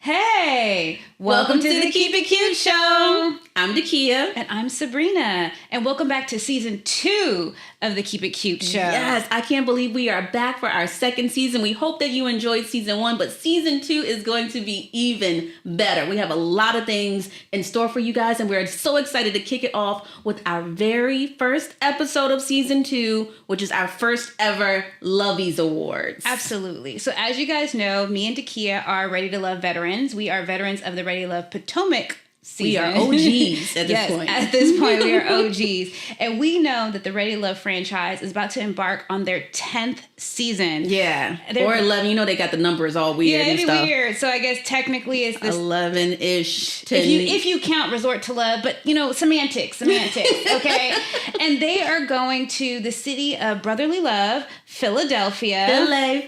Hey, welcome to the Keep It Cute Show. I'm DaKiya. And I'm Sabrina. And welcome back to season 2 of the Keep It Cute Show. Yes, I can't believe we are back for our second season. We hope that you enjoyed season 1, but season 2 is going to be even better. We have a lot of things in store for you guys, and we're so excited to kick it off with our very first episode of season 2, which is our first ever Loveys Awards. Absolutely. So as you guys know, me and DaKiya are Ready to Love veterans. We are veterans of the Ready to Love Potomac season. We are OGs at this point. At this point, we are OGs. And we know that the Ready to Love franchise is about to embark on their 10th season. Yeah. Or 11. You know they got the numbers all weird and stuff. Yeah, it'd be weird. So I guess technically it's this 11-ish. If you count Resort to Love, but you know, semantics, okay? And they are going to the city of brotherly love, Philadelphia.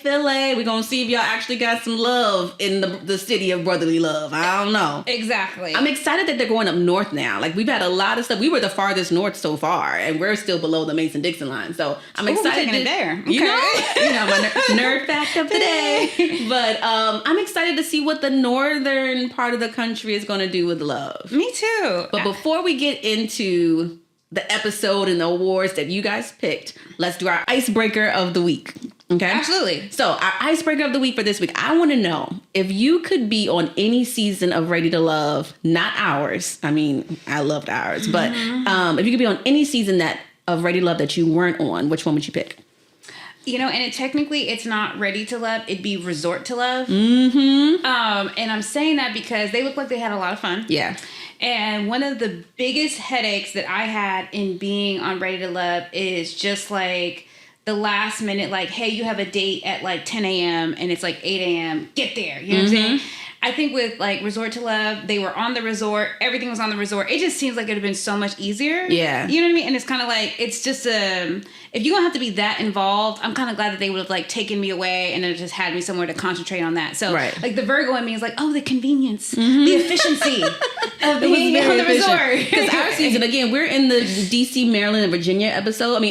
Philly. We're going to see if y'all actually got some love in the city of brotherly love. I don't know. Exactly. I'm excited that they're going up north now. Like, we've had a lot of stuff. We were the farthest north so far, and we're still below the Mason-Dixon line. So I'm excited. Taking it there. Okay. You know my nerd fact of the day. But I'm excited to see what the northern part of the country is going to do with love. Me too. But before we get into the episode and the awards that you guys picked, let's do our icebreaker of the week. Okay? Absolutely. So our icebreaker of the week for this week, I want to know if you could be on any season of Ready to Love, not ours. I mean, I loved ours, but if you could be on any season of Ready to Love that you weren't on, which one would you pick? You know, and technically it's not Ready to Love, it'd be Resort to Love. Mm-hmm. And I'm saying that because they look like they had a lot of fun. Yeah. And one of the biggest headaches that I had in being on Ready to Love is just like the last minute, like, hey, you have a date at like 10 a.m. and it's like 8 a.m. Get there. You know what I'm saying? I think with like Resort to Love, they were on the resort. Everything was on the resort. It just seems like it would have been so much easier. Yeah. You know what I mean? And it's kind of like, it's just, if you're going to have to be that involved, I'm kind of glad that they would have like taken me away and then just had me somewhere to concentrate on that. So like the Virgo in me is like, oh, the convenience, the efficiency of being on the resort. Because our season, again, we're in the DC, Maryland, and Virginia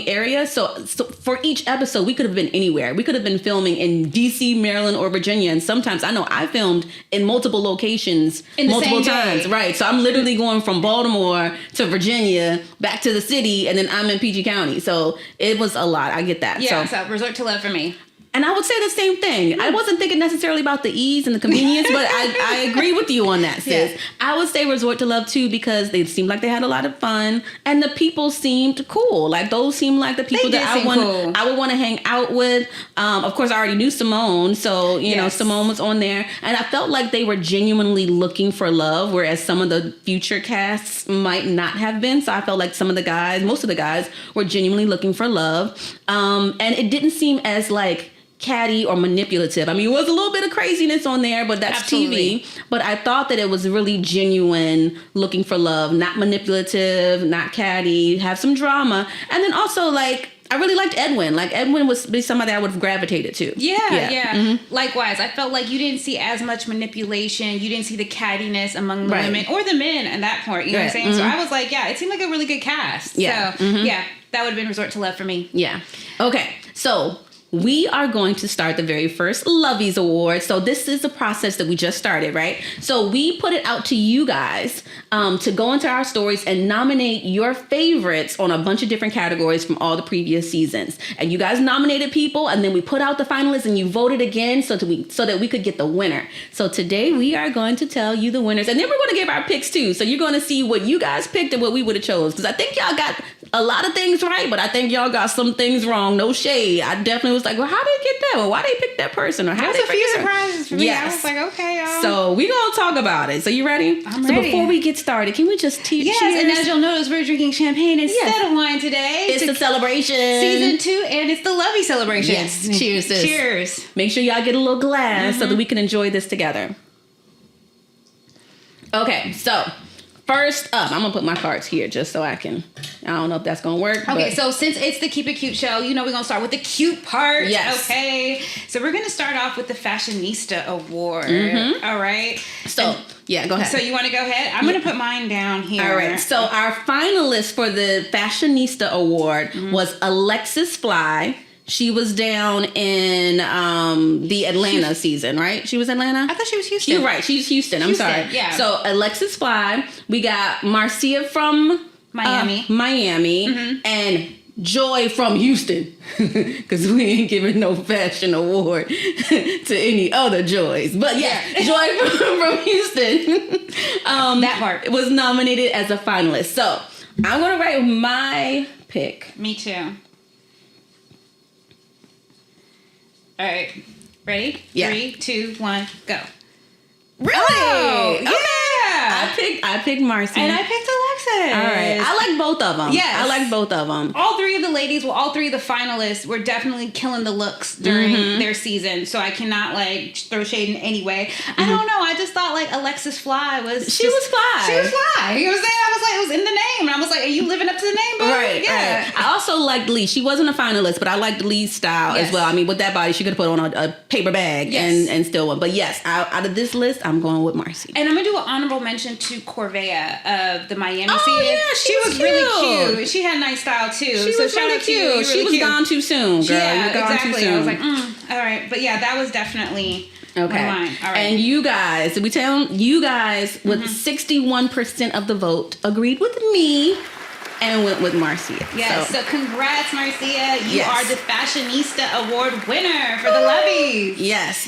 area. So for each episode, we could have been anywhere. We could have been filming in DC, Maryland, or Virginia. And sometimes I know I filmed in multiple locations multiple times. Right. So I'm literally going from Baltimore to Virginia, back to the city, and then I'm in PG County. So it was a lot. I get that. Yeah, so Resort to Love for me. And I would say the same thing. I wasn't thinking necessarily about the ease and the convenience, but I agree with you on that, sis. Yeah. I would say Resort to Love too, because they seemed like they had a lot of fun and the people seemed cool. Like those seemed like the people that I would want to hang out with. Of course, I already knew Simone, so you know Simone was on there, and I felt like they were genuinely looking for love, whereas some of the future casts might not have been. So I felt like most of the guys, were genuinely looking for love, and it didn't seem as like catty or manipulative. I mean, it was a little bit of craziness on there, but that's TV. But I thought that it was really genuine, looking for love, not manipulative, not catty, have some drama. And then also, like, I really liked Edwin. Like, Edwin would be somebody I would have gravitated to. Yeah. Mm-hmm. Likewise, I felt like you didn't see as much manipulation. You didn't see the cattiness among the women or the men at that point. You know what I'm saying? Mm-hmm. So I was like, yeah, it seemed like a really good cast. Yeah. So, that would have been Resort to Love for me. Yeah. Okay. So we are going to start the very first Loveys Award. So this is the process that we just started, right? So we put it out to you guys to go into our stories and nominate your favorites on a bunch of different categories from all the previous seasons. And you guys nominated people, and then we put out the finalists and you voted again so that we could get the winner. So today we are going to tell you the winners, and then we're going to give our picks too. So you're going to see what you guys picked and what we would have chose. Because I think y'all got a lot of things right, but I think y'all got some things wrong. No shade. I definitely was like, well, how did they get that? Well, why they pick that person? Or how There's they a few surprises for me. Yes. I was like, okay. So we're going to talk about it. So you ready? I'm ready. So before we get started, can we just cheers? Yes, and as you'll notice, we're drinking champagne instead of wine today. It's the celebration. Season 2, and it's the Lovey celebration. Yes. Cheers, sis. Cheers. Make sure y'all get a little glass so that we can enjoy this together. Okay, so first up, I'm going to put my cards here just so I don't know if that's going to work. Okay, so since it's the Keep It Cute show, you know we're going to start with the cute part. Yes. Okay, so we're going to start off with the Fashionista Award. Mm-hmm. All right. So, go ahead. So you want to go ahead? I'm going to put mine down here. All right. So our finalist for the Fashionista Award was Alexis Fly, She was down in the Atlanta season, right? She was Atlanta? I thought she was Houston. You're right. She's Houston. I'm sorry. Yeah. So Alexis Fly. We got Marcia from Miami. And Joy from Houston. Because we ain't giving no fashion award to any other Joys. But Joy from Houston that part was nominated as a finalist. So I'm going to write my pick. Me too. All right. Ready? Yeah. 3, 2, 1, go. Really? Oh, Okay. yeah. I picked Marcy. And I picked Alexis. All right. I like both of them. Yes. I like both of them. All three of the ladies, all three of the finalists were definitely killing the looks during their season. So I cannot like throw shade in any way. I don't know. I just thought like Alexis Fly was. She was fly. She was fly. You know what I'm saying? I was like, it was in the name. And I was like, are you living up to the name, bro? Right. Yeah. Right. I also liked Lee. She wasn't a finalist, but I liked Lee's style as well. I mean, with that body, she could have put on a paper bag and still won. But yes, out of this list, I'm going with Marcy. And I'm gonna do an honorable mention to Corvea of the Miami season. Yeah, she was really cute. She had nice style too. She was really cute. She was gone too soon, girl. Yeah, You're gone exactly. too soon. I was like, all right, but yeah, that was definitely one of mine. All right. And you guys, did we tell them? You guys with 61% of the vote agreed with me and went with Marcia. Yes, so congrats, Marcia. You are the Fashionista Award winner for the Loveys. Yes.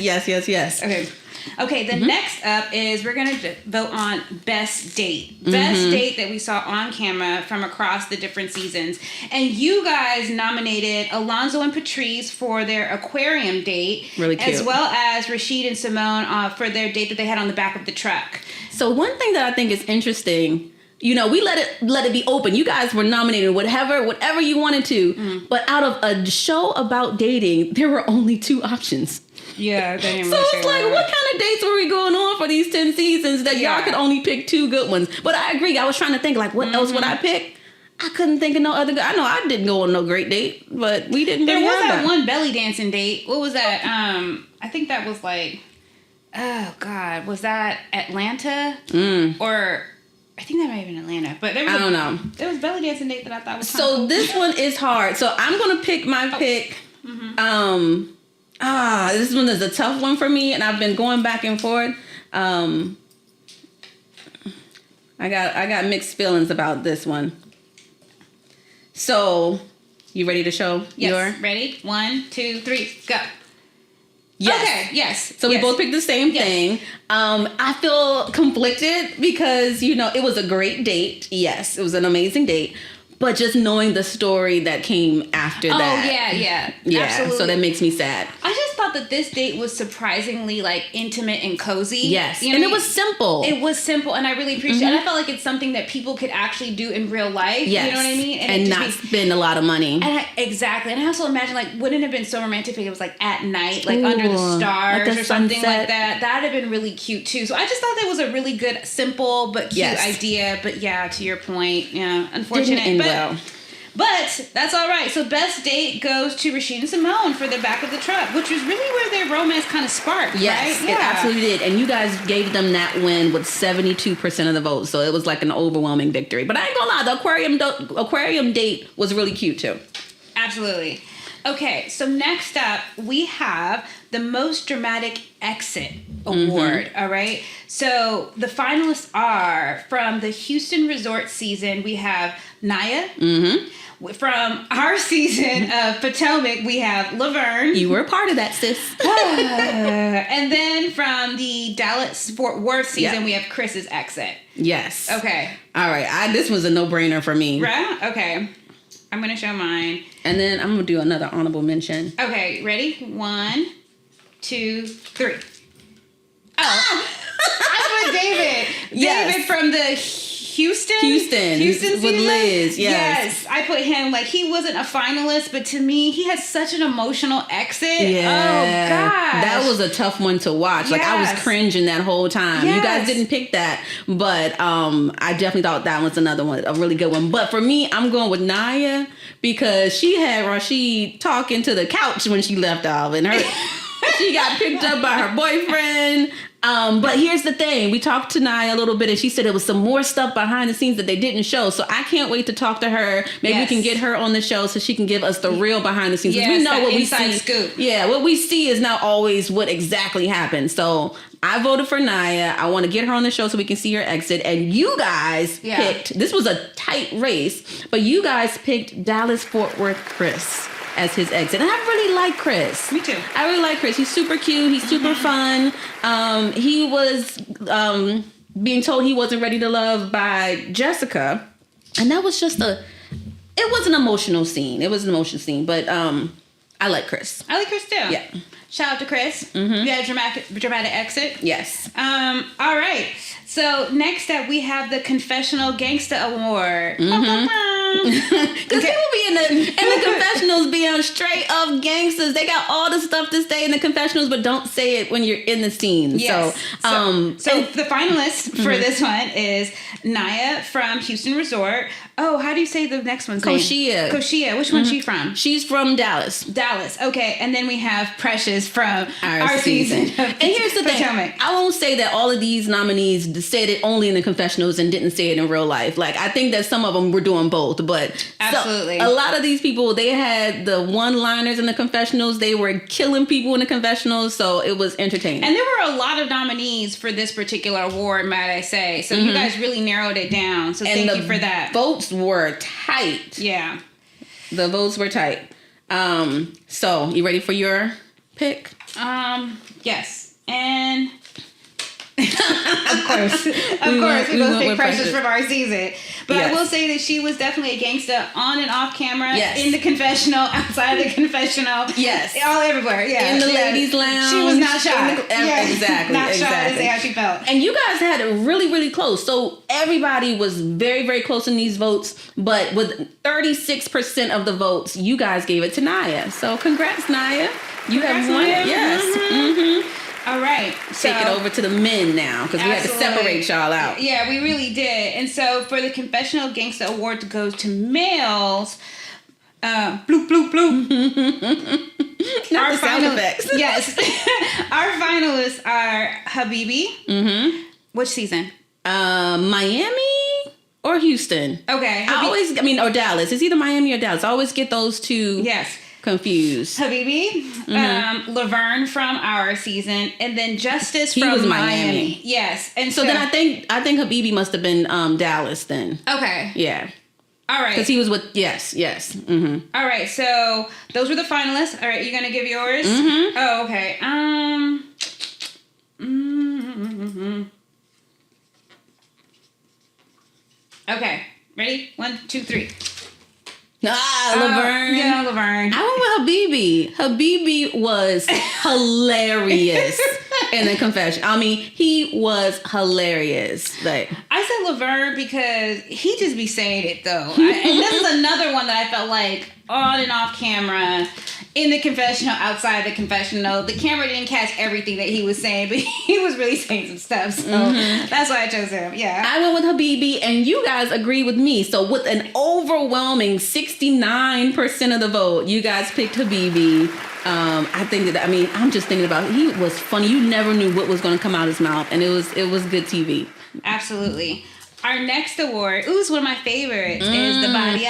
Okay, the next up is we're going to vote on Best Date. Best date that we saw on camera from across the different seasons. And you guys nominated Alonzo and Patrice for their aquarium date. Really cute. As well as Rashid and Simone for their date that they had on the back of the truck. So one thing that I think is interesting, you know, we let it be open. You guys were nominated whatever you wanted to. But out of a show about dating, there were only 2 options. Yeah, so it's like, what kind of dates were we going on for these 10 seasons that y'all could only pick 2 good ones? But I agree. I was trying to think, like, what else would I pick? I couldn't think of no other. I know I didn't go on no great date, but we didn't. There really was have that one belly dancing date. What was that? I think that was like, oh God, was that Atlanta or? I think that might have been Atlanta, but there was I don't know. There was belly dancing date that I thought was so cool. This one is hard. So I'm gonna pick my pick. This one is a tough one for me, and I've been going back and forth. I got mixed feelings about this one. So, you ready to show? Yes. Ready? 1, 2, 3, go. Yes. Okay. Yes. So we both picked the same thing. I feel conflicted because it was a great date. Yes, it was an amazing date. But just knowing the story that came after that. Oh, yeah. Absolutely. So that makes me sad. I just thought that this date was surprisingly, like, intimate and cozy. Yes. And it was simple. It was simple, and I really appreciate it. And I felt like it's something that people could actually do in real life. Yes. You know what I mean? And not spend a lot of money. Exactly. And I also imagine, like, wouldn't it have been so romantic if it was, like, at night, like, under the stars like or something sunset. like that. That would have been really cute, too. So I just thought that was a really good, simple, but cute idea. But, yeah, to your point, unfortunate. Didn't end well. But that's all right. So best date goes to Rashid and Simone for the back of the truck, which was really where their romance kind of sparked, yes, right? It absolutely did. And you guys gave them that win with 72% of the vote. So it was like an overwhelming victory. But I ain't gonna lie, the aquarium date was really cute too. Absolutely. Okay, so next up, we have the Most Dramatic Exit Award, all right? So the finalists are from the Houston Resort season, we have Naya. From our season of Potomac, we have Laverne. You were a part of that, sis. And then from the Dallas-Fort Worth season, we have Chris's exit. Yes. Okay. All right. This was a no-brainer for me. Right? Okay. I'm going to show mine. And then I'm going to do another honorable mention. Okay. Ready? 1, 2, 3. Oh. I put David. David from the Houston with season? Liz. Yes, I put him, like, he wasn't a finalist, but to me, he had such an emotional exit. Yeah. Oh gosh, that was a tough one to watch. Like, I was cringing that whole time. Yes. You guys didn't pick that, but I definitely thought that was another one, a really good one. But for me, I'm going with Naya because she had Rashid talking to the couch when she left off, and her She got picked up by her boyfriend. But here's the thing. We talked to Nia a little bit, and she said it was some more stuff behind the scenes that they didn't show. So I can't wait to talk to her. Maybe we can get her on the show so she can give us the real behind the scenes. Yes, we know what we see. Scoop. Yeah, what we see is not always what exactly happened. So I voted for Nia. I want to get her on the show so we can see her exit. And you guys picked, this was a tight race, but you guys picked Dallas-Fort Worth Chris as his exit. And I really like Chris. Me too. I really like Chris. He's super cute. He's super fun. He was being told he wasn't ready to love by Jessica. And that was just it was an emotional scene. It was an emotional scene. But I like Chris. I like Chris too. Yeah. Shout out to Chris. You had a dramatic exit. Yes. All right. So next up, we have the Confessional Gangsta Award. Because people be in the confessionals being straight up gangsters. They got all the stuff to say in the confessionals, but don't say it when you're in the scene. Yes. So the finalist for this one is Nia from Houston Resort. Oh, how do you say the next one's name? Koshia. Which one's she from? She's from Dallas. Dallas. Okay. And then we have Precious from our season. And here's the thing. I won't say that all of these nominees said it only in the confessionals and didn't say it in real life. Like, I think that some of them were doing both, but absolutely. So, a lot of these people, they had the one-liners in the confessionals. They were killing people in the confessionals, so it was entertaining. And there were a lot of nominees for this particular award, might I say. So you guys really narrowed it down. So thank you for that. Votes were tight. Yeah. The votes were tight. So you ready for your pick? Yes. And of course, we both picked Precious from our season. But I will say that she was definitely a gangsta on and off camera, in the confessional, outside of the confessional, all everywhere, in the ladies' lounge. She was not shy. Exactly, not shy to say how she felt. And you guys had it really, really close. So everybody was very, very close in these votes. But with 36% of the votes, you guys gave it to Nia. So congrats, Nia. You have won. Yes. All right. Take it over to the men now, because we had to separate y'all out. Yeah, we really did. And so for the Confessional Gangsta Award to go to males, bloop, bloop, bloop. Not the sound effects. Yes. Our finalists are Habibi. Which season? Miami or Houston. Okay. Or Dallas. It's either Miami or Dallas. I always get those two. Confused. Habibi, Laverne from our season, and then Justice from Miami. Yes, and so then I think Habibi must have been Dallas then. Okay. Yeah. All right. Because he was with yes. All right. So those were the finalists. All right. You gonna give yours? Oh, okay. Okay. Ready? 1, 2, 3. Laverne. Laverne. I went with Habibi. Habibi was hilarious in the confession. I mean, he was hilarious. Like, I said Laverne because he just be saying it though. And this is another one that I felt like on and off camera, in the confessional, outside the confessional. The camera didn't catch everything that he was saying, but he was really saying some stuff. So that's why I chose him. Yeah. I went with Habibi, and you guys agree with me. So with an overwhelming 69% of the vote, you guys picked Habibi. I'm just thinking about it. He was funny. You never knew what was going to come out of his mouth, and it was good TV. Absolutely. Our next award, it's one of my favorites, is the Body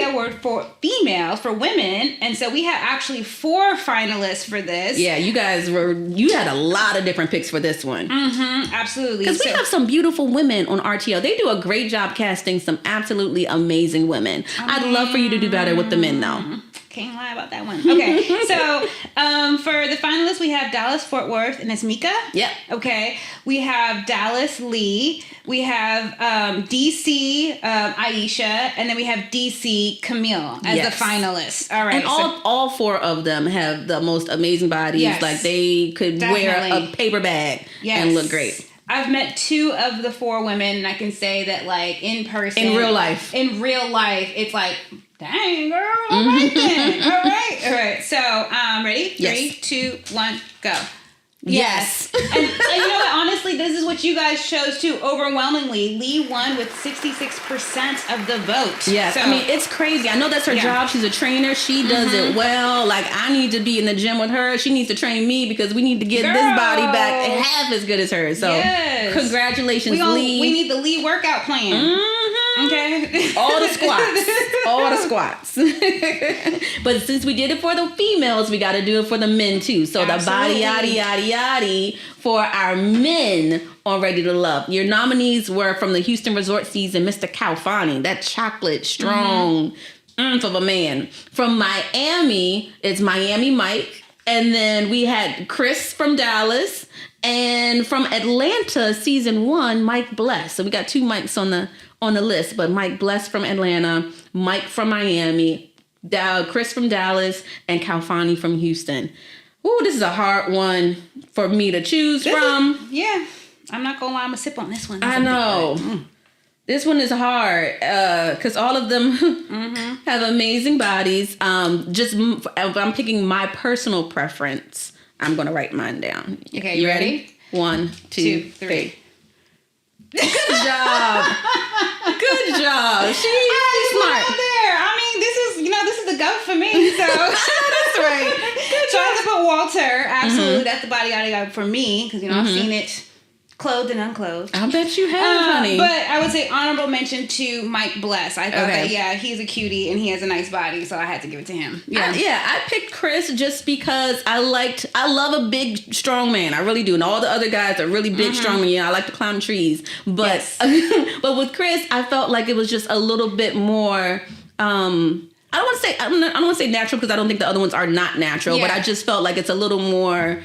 Award for females, for women. And so we have actually 4 finalists for this. Yeah, you had a lot of different picks for this one. Absolutely. Because we have some beautiful women on RTL. They do a great job casting some absolutely amazing women. I'd love for you to do better with the men, though. Can't lie about that one. Okay, so for the finalists, we have Dallas Fort Worth, and it's Mika. Yep. Okay, we have Dallas Lee. We have DC Aisha, and then we have DC Camille as the finalists. All right, and all 4 of them have the most amazing bodies. Yes, like they could wear a paper bag and look great. I've met 2 of the 4 women, and I can say that, like, in person, in real life, it's like, dang, girl, all right then. All right. So, ready? Yes. 3, 2, 1, go. Yes. And you know what? Honestly, this is what you guys chose too. Overwhelmingly, Lee won with 66% of the vote. Yes. So, I mean, it's crazy. I know that's her job. She's a trainer. She does it well. Like, I need to be in the gym with her. She needs to train me because we need to get this body back half as good as hers. So, congratulations, Lee. We need the Lee workout plan. Mm-hmm. Okay. All the squats. All the squats. But since we did it for the females, we got to do it for the men too. So, the body, yada, yada, yada, for our men on Ready to Love. Your nominees were from the Houston resort season, Mr. Calfani, that chocolate, strong oomph of a man. From Miami, it's Miami Mike. And then we had Chris from Dallas. And from Atlanta, season 1, Mike Bless. So we got 2 Mikes on the list. But Mike Bless from Atlanta, Mike from Miami, Chris from Dallas, and Calfani from Houston. Ooh, this is a hard one for me to choose from. I'm not gonna lie, I'm gonna sip on this one. I know. This one is hard because all of them have amazing bodies. If I'm picking my personal preference, I'm gonna write mine down. Okay, you ready? 1, 2, 3. Good job. Good job. She's smart. There. I mean, this is the goat for me. So that's right. So I have to put Walter. Absolutely, that's the body goat for me because I've seen it clothed and unclothed. I bet you have, honey. But I would say honorable mention to Mike Bless. I thought that he's a cutie and he has a nice body, so I had to give it to him. I picked Chris just because I love a big, strong man. I really do. And all the other guys are really big, strong men. I like to climb trees. But but with Chris, I felt like it was just a little bit more I don't want to say natural because I don't think the other ones are not natural, but I just felt like it's a little more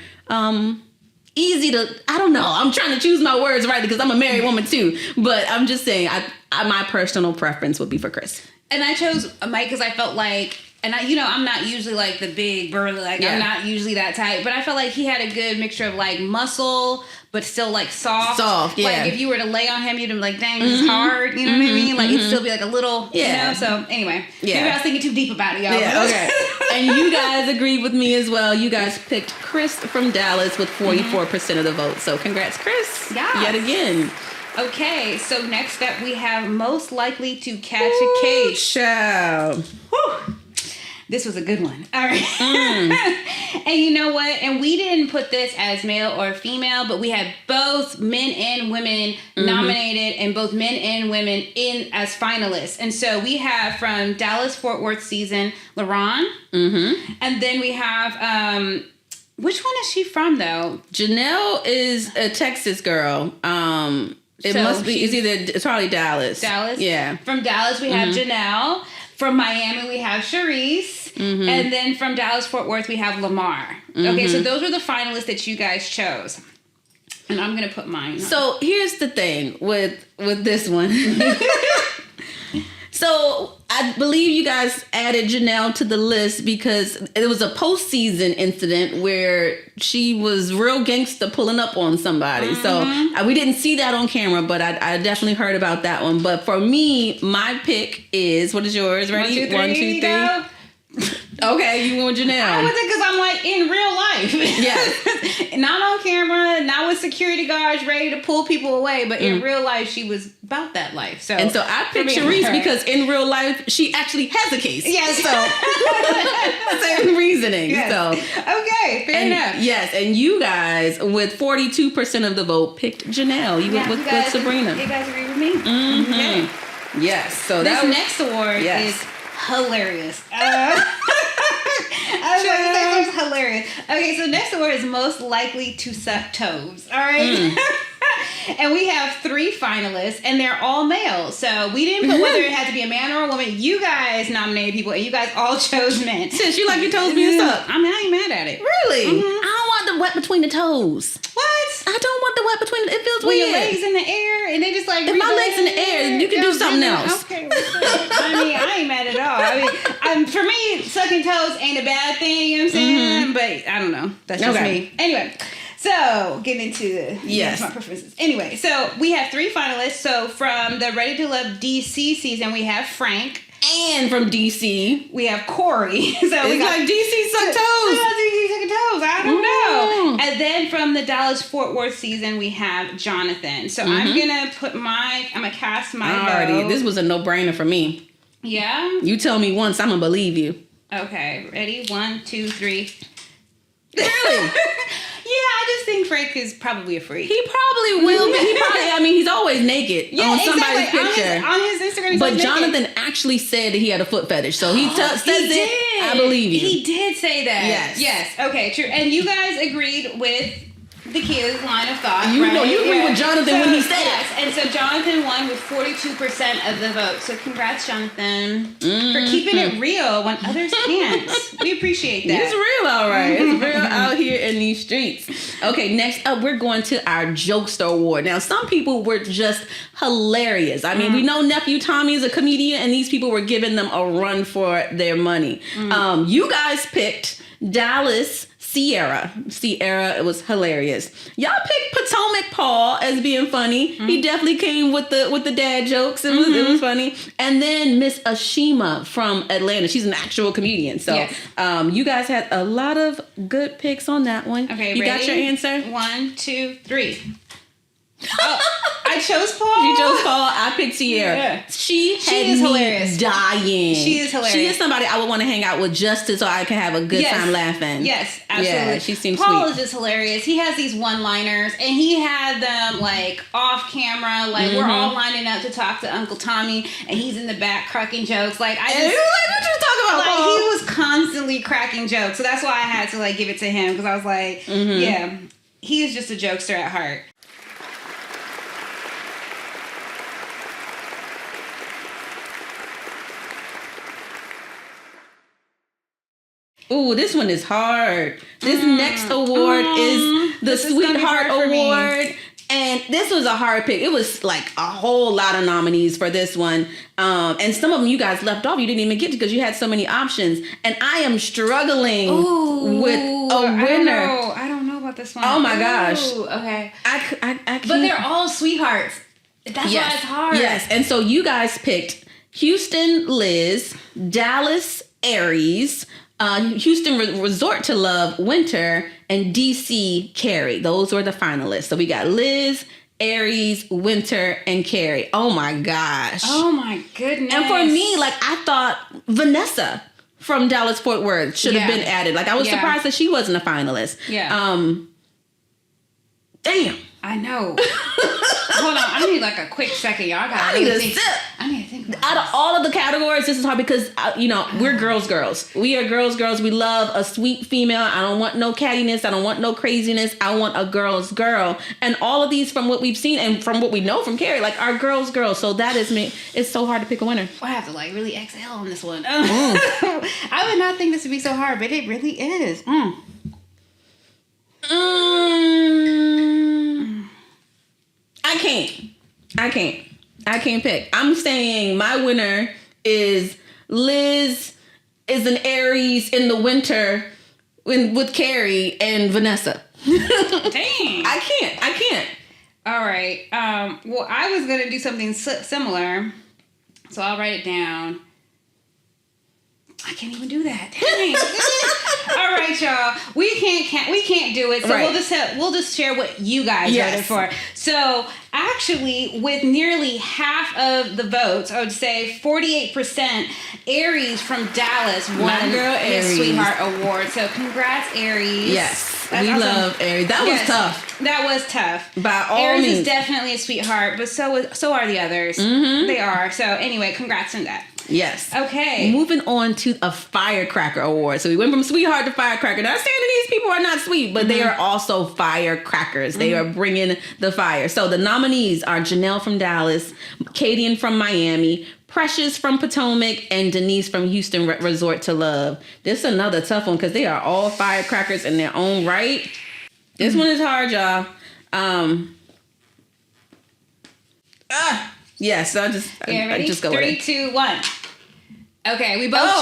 easy to, I don't know. I'm trying to choose my words right because I'm a married woman too. But I'm just saying, my personal preference would be for Chris. And I chose Mike because I felt like, and I'm not usually like the big burly, I'm not usually that type, but I felt like he had a good mixture of like muscle, but still like soft. Soft, yeah. Like if you were to lay on him, you'd be like, dang, this is hard. You know what I mean? Like it'd still be like a little, So anyway, maybe I was thinking too deep about it, y'all. Yeah, okay. And you guys agreed with me as well. You guys picked Chris from Dallas with 44% of the vote. So congrats, Chris. Yeah. Yet again. Okay, so next up we have most likely to catch a case. Child. Whew. This was a good one. All right. And you know what? And we didn't put this as male or female, but we had both men and women nominated and both men and women in as finalists. And so we have from Dallas-Fort Worth season, LaRon. And then we have, which one is she from though? Janelle is a Texas girl. It's probably Dallas. Dallas? Yeah. From Dallas, we have Janelle. From Miami, we have Charisse. And then from Dallas-Fort Worth, we have Lamar. Okay, so those were the finalists that you guys chose. And I'm going to put mine. So here's the thing with this one. So I believe you guys added Janelle to the list because it was a postseason incident where she was real gangsta pulling up on somebody. So we didn't see that on camera, but I definitely heard about that one. But for me, my pick is, what is yours? Ready? 1, 2, 3. Go. Okay, you went with Janelle. I went because I'm like in real life. Yes. Not on camera, not with security guards ready to pull people away, but in real life, she was about that life. So I picked Charisse because in real life, she actually has a case. Yes. So, same reasoning. Yes. So okay, fair enough. Yes, and you guys, with 42% of the vote, picked Janelle. You went with Sabrina. You guys agree with me? Okay. Yes. So this next award is hilarious. I was like, this was hilarious. Okay, so next award is most likely to suck toes. All right. And we have 3 finalists, and they're all male. So we didn't put whether it had to be a man or a woman. You guys nominated people, and you guys all chose men. Sis, you like your toes being sucked? I mean, I ain't mad at it. Really? I don't want the wet between the toes. What? I don't want the wet between the, it feels when weird. Your legs in the air, and they just like... If my legs in the air, you can do something else. Okay. I mean, I ain't mad at all. I mean, for me, sucking toes ain't a bad thing, you know what I'm saying? But I don't know. That's just me. Anyway... So, getting into my preferences. Anyway, so we have 3 finalists. So, from the Ready to Love DC season, we have Frank. And from DC, we have Corey. So we got DC suck toes. DC sucking toes. I don't know. And then from the Dallas-Fort Worth season, we have Jonathan. So I'm gonna cast my vote. This was a no-brainer for me. Yeah? You tell me once, I'm gonna believe you. Okay, ready? 1, 2, 3. Really? Yeah, I just think Frank is probably a freak. He probably will be. He's always naked on somebody's picture. On his Instagram, but Jonathan actually said that he had a foot fetish. So he says it. I believe you. He did say that. Yes. Yes. Okay, true. And you guys agreed with DaKiya's line of thought, You right? know, you agree with Jonathan when he said yes. And so Jonathan won with 42% of the vote. So congrats, Jonathan, for keeping it real when others can't. We appreciate that. It's real, all right. It's real out here in these streets. Okay, next up, we're going to our Jokester Award. Now, some people were just hilarious. I mean, we know Nephew Tommy is a comedian, and these people were giving them a run for their money. You guys picked Dallas Sierra, it was hilarious. Y'all picked Potomac Paul as being funny. He definitely came with the dad jokes. It was funny. And then Miss Ashima from Atlanta. She's an actual comedian. So you guys had a lot of good picks on that one. Okay, you ready? got your answer? 1, 2, 3. Oh, I chose Paul. You chose Paul. I picked Sierra. Yeah. She is hilarious. Dying. She is hilarious. She is somebody I would want to hang out with just so I can have a good time laughing. Yes, absolutely. Yeah, she seems Paul sweet. is just hilarious. He has these one-liners, and he had them like off camera. Like we're all lining up to talk to Uncle Tommy, and he's in the back cracking jokes. Like I just what you talking about? like Paul? he was constantly cracking jokes. So that's why I had to like give it to him because I was like, yeah, he is just a jokester at heart. Ooh, this one is hard. This next award is the Sweetheart Award. And this was a hard pick. It was like a whole lot of nominees for this one. And some of them you guys left off. You didn't even get to because you had so many options. And I am struggling with a winner. I don't know about this one. Oh my gosh. Okay. I can't. But they're all sweethearts. That's why it's hard. Yes. And so you guys picked Houston Liz, Dallas Aries, Houston Resort to Love Winter, and DC Carrie. Those were the finalists. So we got Liz, Aries, Winter, and Carrie. Oh my gosh. Oh my goodness. And for me, like I thought Vanessa from Dallas Fort Worth should have been added. Like I was surprised that she wasn't a finalist. Yeah. Damn. I know. Hold on, I need like a quick second, y'all. I need to think. I need to think about Out of all of the categories, this is hard because, we're girls. We are girls. We love a sweet female. I don't want no cattiness. I don't want no craziness. I want a girl's girl. And all of these from what we've seen and from what we know from Carrie, like are girls. So that is me. It's so hard to pick a winner. I have to like really exhale on this one. I would not think this would be so hard, but it really is. I can't pick. I'm saying my winner is Liz is an Aries in the winter with Carrie and Vanessa. Dang. I can't. All right. Well, I was going to do something similar, so I'll write it down. I can't even do that. Dang. All right, y'all. We can't do it. So we'll just share what you guys voted for. So actually, with nearly half of the votes, I would say 48%, Aries from Dallas won the Sweetheart Award. So congrats, Aries. Yes, we love Aries. That was tough. That was tough. By all Aries means. is definitely a sweetheart, but so are the others. They are. So anyway, congrats on that. Yes. Okay. Moving on to a Firecracker Award. So we went from Sweetheart to Firecracker. Not saying that these people are not sweet, but they are also firecrackers. They are bringing the fire. So the nominees are Janelle from Dallas, Kadian from Miami, Precious from Potomac, and Denise from Houston Resort to Love. This is another tough one because they are all firecrackers in their own right. This one is hard, y'all. Yes, I just go with it. 3, 2, 1. Okay, we both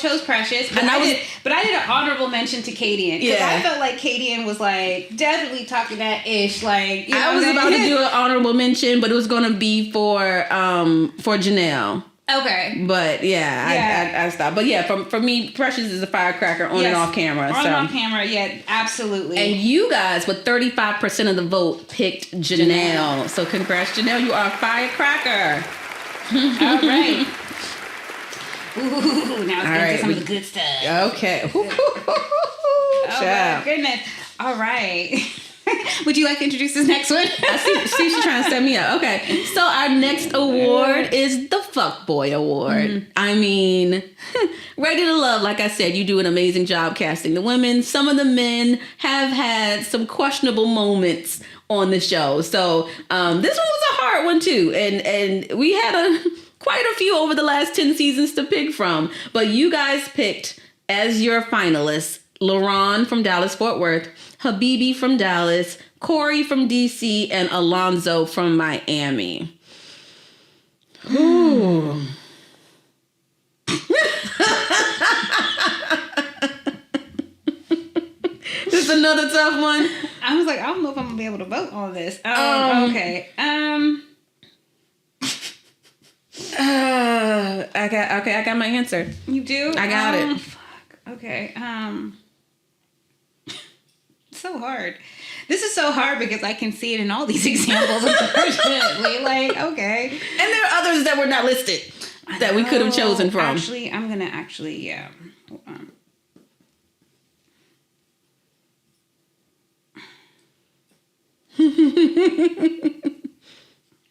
chose Precious, but I did an honorable mention to Kadian because I felt like Kadian was like definitely talking that ish. Like I was about to do an honorable mention, but it was going to be for Janelle. Okay. But I stopped. But yeah, for me, Precious is a firecracker on and off camera. On and off camera, yeah, absolutely. And you guys, with 35% of the vote, picked Janelle. So congrats, Janelle. You are a firecracker. All right. Ooh, now let's get into some of the good stuff. Okay. Oh my goodness. All right. Would you like to introduce this next one? I see she's trying to set me up. Okay. So our next award is the Fuckboy Award. Mm-hmm. I mean, Ready to Love, like I said, you do an amazing job casting the women. Some of the men have had some questionable moments on the show. So this one was a hard one too. And we had quite a few over the last 10 seasons to pick from. But you guys picked as your finalists LaRon from Dallas-Fort Worth, Habibi from Dallas, Corey from DC, and Alonzo from Miami. Ooh. This is another tough one. I was like, I don't know if I'm gonna be able to vote on this. Okay. I got my answer. You do? I got it. Fuck. Okay. So hard. This is so hard because I can see it in all these examples, unfortunately. Like, okay. And there are others that were not listed that we could have chosen from. Actually, I'm gonna yeah. Hold on.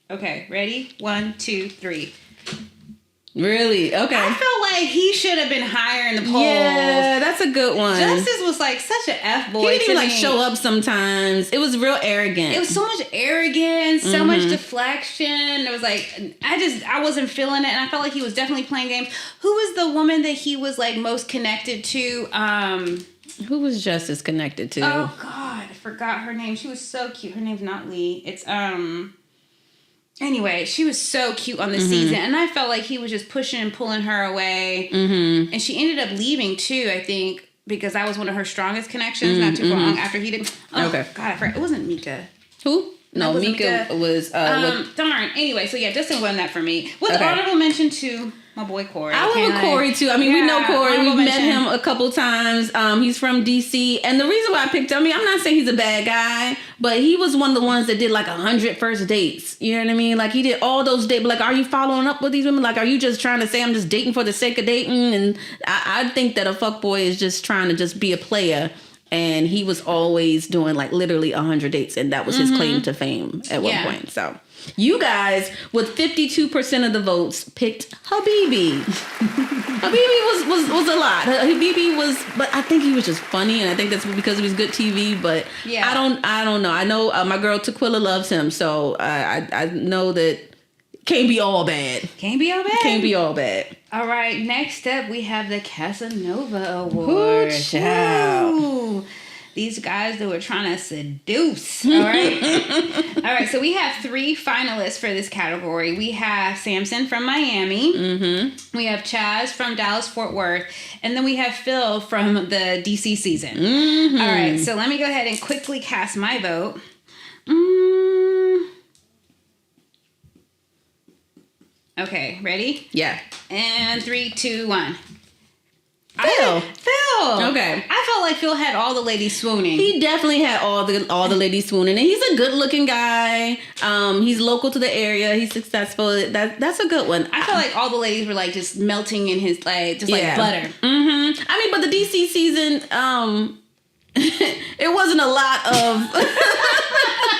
Okay, ready? 1, 2, 3. Really? Okay. I felt like he should have been higher in the polls. Yeah, that's a good one. Justice was like such an F-boy. He didn't even show up sometimes. It was real arrogant. It was so much arrogance, so much deflection. It was like, I wasn't feeling it. And I felt like he was definitely playing games. Who was the woman that he was like most connected to? Who was Justice connected to? Oh God, I forgot her name. She was so cute. Her name's not Lee. It's Anyway, she was so cute on the season, and I felt like he was just pushing and pulling her away. And she ended up leaving too, I think, because that was one of her strongest connections. Not too long after he did. Oh, okay. God, I forgot. It wasn't Mika. Who? No, Mika was. Darn. Anyway, so yeah, Justin won that for me. With honorable mention to my boy Corey. I went with Corey too. I mean, we know Corey. We've met him a couple times. He's from DC, and the reason why I picked him, I mean, I'm not saying he's a bad guy, but he was one of the ones that did like 100 first dates. You know what I mean? Like he did all those dates. But like, are you following up with these women? Like, are you just trying to say I'm just dating for the sake of dating? And I think that a fuckboy is just trying to just be a player. And he was always doing like literally 100 dates, and that was his claim to fame at one point. So you guys, with 52% of the votes, picked Habibi. Habibi was a lot. Habibi was, but I think he was just funny, and I think that's because he was good TV. But I don't know. I know my girl Tequila loves him, so I know that can't be all bad. Can't be all bad. Can't be all bad. All right, next up we have the Casanova Award. Ooh, these guys that were trying to seduce. All right. All right, so we have 3 finalists for this category. We have Samson from Miami. We have Chaz from Dallas-Fort Worth. And then we have Phil from the DC season. All right, so let me go ahead and quickly cast my vote. Okay, ready? Yeah. And 3, 2, 1. Phil. Okay. I felt like Phil had all the ladies swooning. He definitely had all the ladies swooning, and he's a good looking guy. He's local to the area. He's successful. That's a good one. I feel like all the ladies were like just melting in his like like butter. I mean, but the DC season, it wasn't a lot of.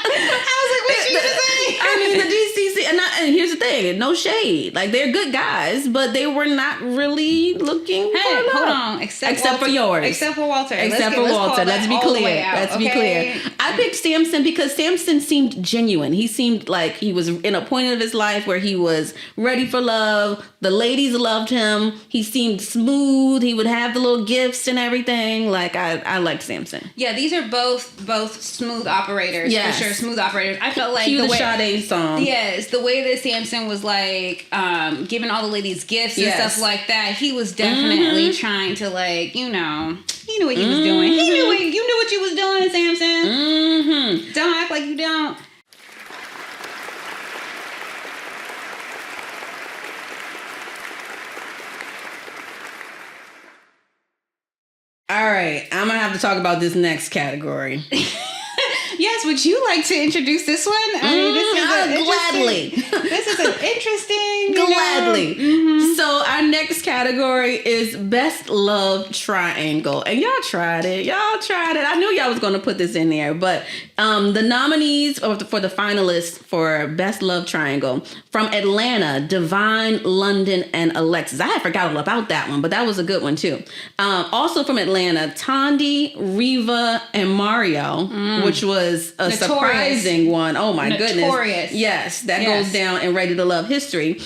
I was like, what you gonna say? I mean, the DCC, and here's the thing, no shade. Like, they're good guys, but they were not really looking for love. Hold on. Except for yours. Except for Walter. Let's be clear. Let's be clear. I picked Samson because Samson seemed genuine. He seemed like he was in a point of his life where he was ready for love. The ladies loved him. He seemed smooth. He would have the little gifts and everything. Like, I liked Samson. Yeah, these are both smooth operators. Yes. For sure, smooth operators. I felt like the Sade song. Yes, the way that Samson was like giving all the ladies gifts and stuff like that. He was definitely trying to like, he knew what he was doing. You knew what you was doing, Samson. Don't act like you don't. have to talk about this next category. Yes, would you like to introduce this one? I mean, gladly. This is an interesting. Gladly. So our next category is Best Love Triangle. And y'all tried it. I knew y'all was going to put this in there. But the nominees for the finalists for Best Love Triangle from Atlanta, Divine, London, and Alexis. I had forgotten about that one, but that was a good one too. Also from Atlanta, Tandi, Reva, and Mario, which was a surprising one. Oh my goodness. Yes, that goes down in Ready to Love history.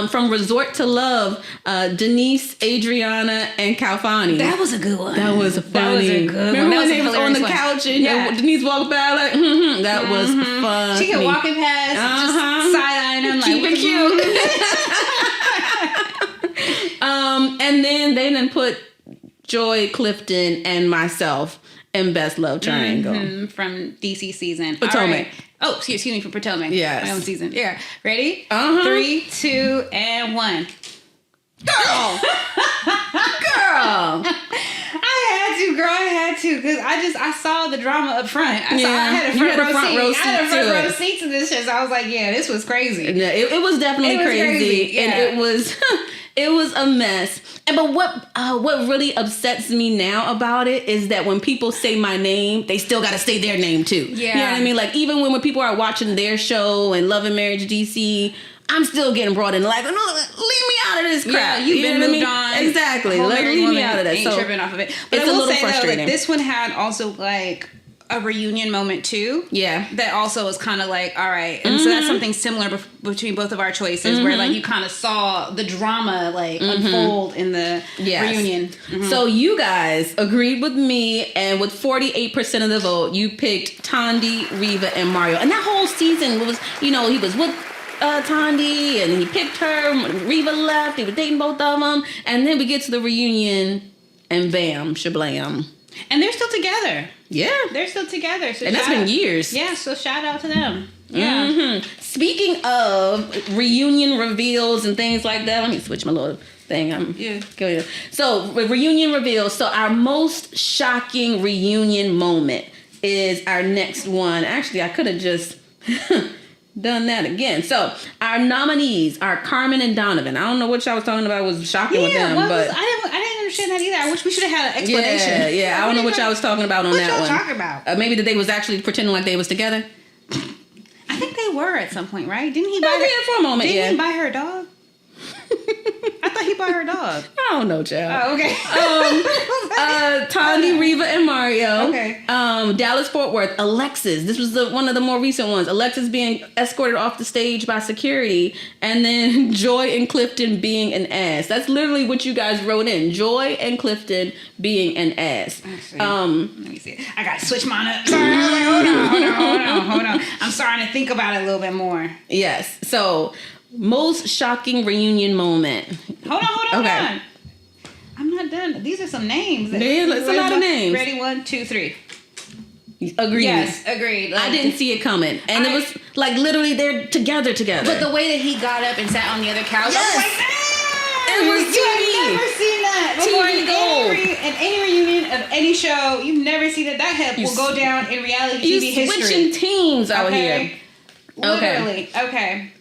From Resort to Love, Denise, Adriana, and Kalfani. That was a good one. That was funny. That was a good one. Remember when they was on the couch and Denise walked by like, that was fun. She kept walking past, just side-eyeing him like, keep it cute. And then they put Joy, Clifton, and myself in Best Love Triangle. From DC season. Potomac. All right. Oh, excuse me, for Potomac. Yes. My own season. Yeah. Ready? 3, 2, and 1. Girl. I had to, because I saw the drama up front. I had a front row seat. I had a front row seat to this shit, so I was like, yeah, this was crazy. Yeah, it was definitely crazy. Yeah. And it was it was a mess. But what really upsets me now about it is that when people say my name, they still got to say their name too. Yeah. You know what I mean? Like even when people are watching their show and Love and Marriage DC, I'm still getting brought in like, no, leave me out of this crap. Yeah, you've been moved on. Exactly. Like, leave me out of that. Ain't tripping off of it. But it's I will a little say, frustrating. though, like, this one had also like a reunion moment too. Yeah. That also was kind of like, all right. And so that's something similar between both of our choices where like you kind of saw the drama like unfold in the reunion. So you guys agreed with me, and with 48% of the vote, you picked Tandi, Reva, and Mario. And that whole season was, he was with Tandi, and he picked her. Reva left. He was dating both of them. And then we get to the reunion, and bam, shablam. And they're still together. Yeah. They're still together. So and that's been years. Yeah, so shout out to them. Yeah. Speaking of reunion reveals and things like that, let me switch my little thing. Go. So, reunion reveals. So, our most shocking reunion moment is our next one. Actually, I could have just done that again. So, our nominees are Carmen and Donovan. I don't know what y'all was talking about was shocking with them, but I didn't understand that either. I wish we should have had an explanation. Yeah. I don't know what y'all was talking about on that one. What y'all talking about? Maybe that they was actually pretending like they was together. I think they were at some point, right? Didn't he buy her for a moment? Didn't he buy her a dog? I thought he bought her a dog. I don't know, child. Oh, okay. Tandi, Reva, and Mario. Okay. Dallas Fort Worth. Alexis. This was one of the more recent ones. Alexis being escorted off the stage by security, and then Joy and Clifton being an ass. That's literally what you guys wrote in. Joy and Clifton being an ass. Let me see. I gotta switch mine up. Sorry. Hold on. I'm starting to think about it a little bit more. Yes. So, most shocking reunion moment. Hold on. I'm not done. These are some names. It's a lot of names. Ready? 1, 2, 3. Agreed. Yes, agreed. I didn't see it coming. And it was like literally they're together. But the way that he got up and sat on the other couch, yes. I was like, damn! It was You TV. have never seen that before TV gold. in any reunion of any show. You've never seen it. That hip will go down in reality TV history. Switching teams out here. Literally. Okay.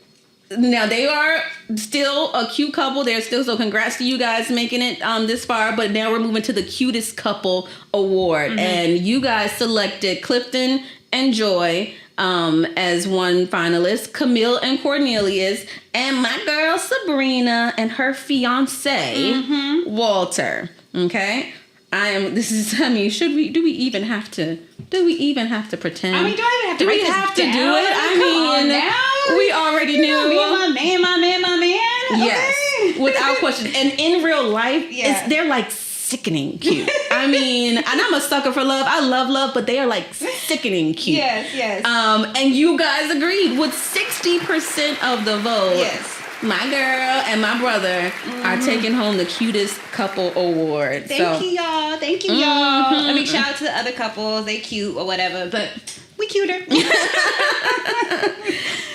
Now they are still a cute couple. They're still, so congrats to you guys making it this far. But now we're moving to the cutest couple award, and you guys selected Clifton and Joy as one finalist, Camille and Cornelius, and my girl Sabrina and her fiance Walter. Okay. Do we even have to pretend? I mean, do I even have to do we have to do it? I mean, we already knew. Me and my man. Yes, Okay. without question. And in real life, they're like sickening cute. I mean, and I'm a sucker for love. I love love, but they are like sickening cute. Yes. And you guys agreed with 60% of the vote. Yes. My girl and my brother are taking home the cutest couple award. Thank you, y'all. I mean, shout out to the other couples. They cute or whatever, but we cuter.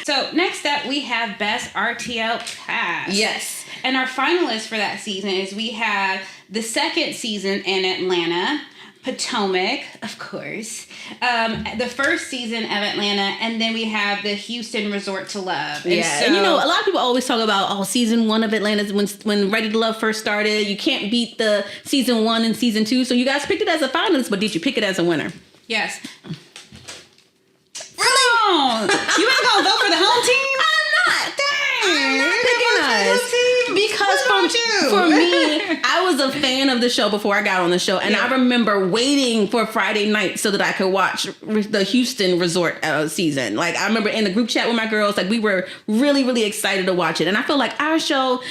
So next up, we have Best RTL Cast. Yes. And our finalists for that season is we have the second season in Atlanta, Potomac, of course, the first season of Atlanta, and then we have the Houston Resort to Love. And yeah, and a lot of people always talk about, season 1 of Atlanta when Ready to Love first started. You can't beat the season 1 and season 2. So you guys picked it as a finalist, but did you pick it as a winner? Yes. Really? You ain't gonna vote for the home team? I'm not. Dang. I'm not picking us. Because for me, I was a fan of the show before I got on the show, and I remember waiting for Friday night so that I could watch the Houston Resort season. Like, I remember in the group chat with my girls, like, we were really, really excited to watch it. And I feel like our show,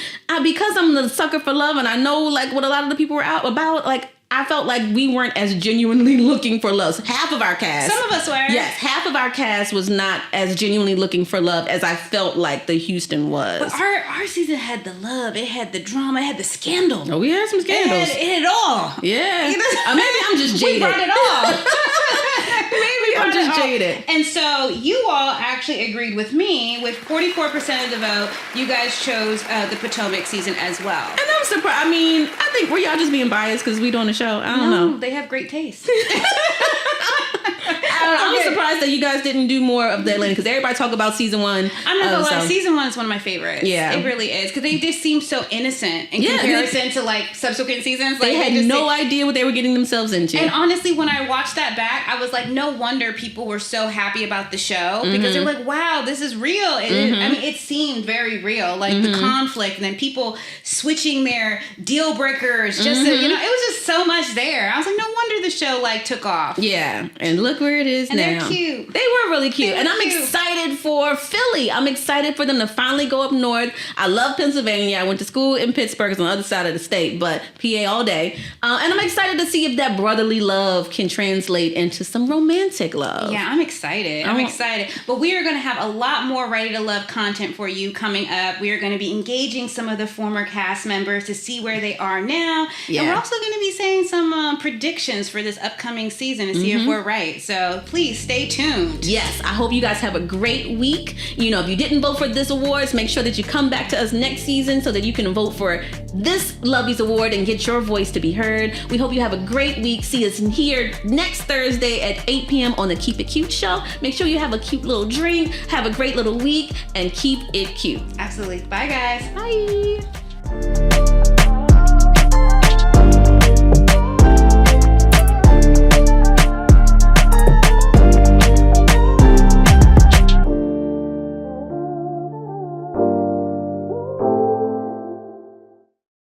because I'm the sucker for love, and I know like what a lot of the people were out about, like, I felt like we weren't as genuinely looking for love. Half of our cast. Some of us were. Yes, half of our cast was not as genuinely looking for love as I felt like the Houston was. But our season had the love, it had the drama, it had the scandal. Oh, we had some scandals. It had it all. Yeah. Maybe I'm just jaded. We brought it all. Maybe I'm just jaded. And so you all actually agreed with me. With 44% of the vote, you guys chose the Potomac season as well. And I'm surprised. I mean, I think were y'all just being biased because we doing the show? I don't know. They have great taste. I'm surprised that you guys didn't do more of the Atlanta, because everybody talk about season 1. I'm not gonna lie, season 1 is one of my favorites. Yeah, it really is, because they just seem so innocent in comparison to like subsequent seasons. Like, they had no idea what they were getting themselves into. And honestly, when I watched that back, I was like, no wonder people were so happy about the show, because they're like, wow, this is real. I mean, it seemed very real, like the conflict, and then people switching their deal breakers. Just to, it was just so much there. I was like, no wonder the show like took off. Yeah, and look where it is and now. They're cute. They were really cute. And I'm excited for Philly. I'm excited for them to finally go up north. I love Pennsylvania. I went to school in Pittsburgh. It's on the other side of the state, but PA all day. And I'm excited to see if that brotherly love can translate into some romantic love. Yeah, I'm excited. I'm excited. But we are going to have a lot more Ready to Love content for you coming up. We are going to be engaging some of the former cast members to see where they are now. Yeah. And we're also going to be saying some predictions for this upcoming season to see if we're right. So please stay tuned. Yes, I hope you guys have a great week. If you didn't vote for this awards, make sure that you come back to us next season so that you can vote for this Loveys award and get your voice to be heard. We hope you have a great week. See us here next Thursday at 8 p.m. on the Keep It Cute show. Make sure you have a cute little drink, have a great little week, and keep it cute. Absolutely. Bye, guys. Bye.